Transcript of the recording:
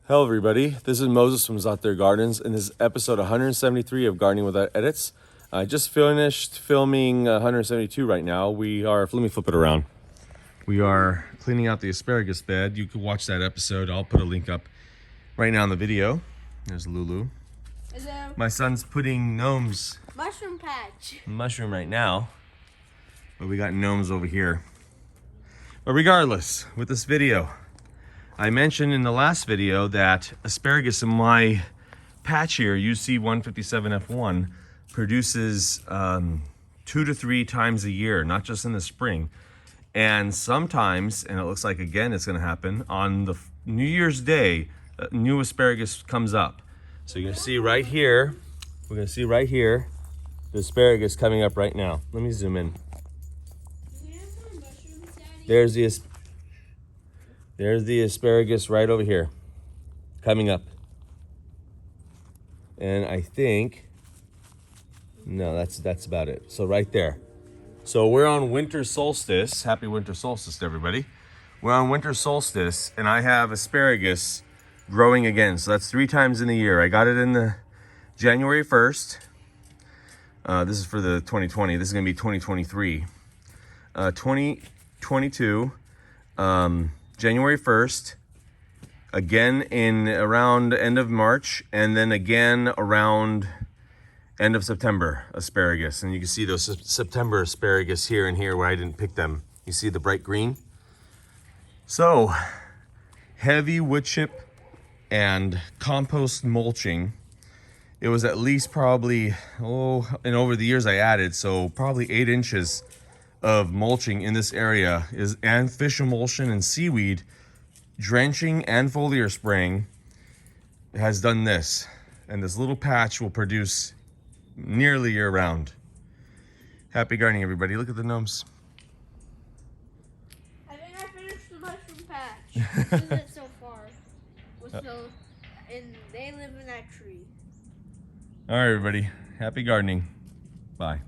Hello everybody, this is Moses from Zaatar Gardens, and this is episode 173 of Gardening Without Edits. I just finished filming 172 right now. Let me flip it around. We are cleaning out the asparagus bed. You can watch that episode. I'll put a link up right now in the video. There's Lulu. Hello. My son's putting gnomes. Mushroom patch. Mushroom right now, but we got gnomes over here. But regardless, with this video, I mentioned in the last video that asparagus in my patch here, UC157F1, produces 2 to 3 times a year, not just in the spring. And sometimes, and it looks like again it's gonna happen, on the New Year's Day, new asparagus comes up. So you're gonna see right here, we're gonna see right here, the asparagus coming up right now. Let me zoom in. There's the asparagus right over here, coming up. And I think, no, that's about it. So right there. So we're on winter solstice. Happy winter solstice to everybody. We're on winter solstice, and I have asparagus growing again. So that's 3 times in the year. I got it in the January 1st. This is for the 2020. This is gonna be 2023. 2022. January 1st, again in around end of March, and then again around end of September, asparagus. And you can see those September asparagus here and here where I didn't pick them. You see the bright green? So, heavy wood chip and compost mulching. It was at least probably, and over the years I added, so probably 8 inches of mulching in this area and fish emulsion and seaweed drenching and foliar spraying has done this, and this little patch will produce nearly year round. Happy gardening, everybody. Look at the gnomes. I think I finished the mushroom patch. This isn't so far. And they live in that tree. All right, everybody. Happy gardening. Bye.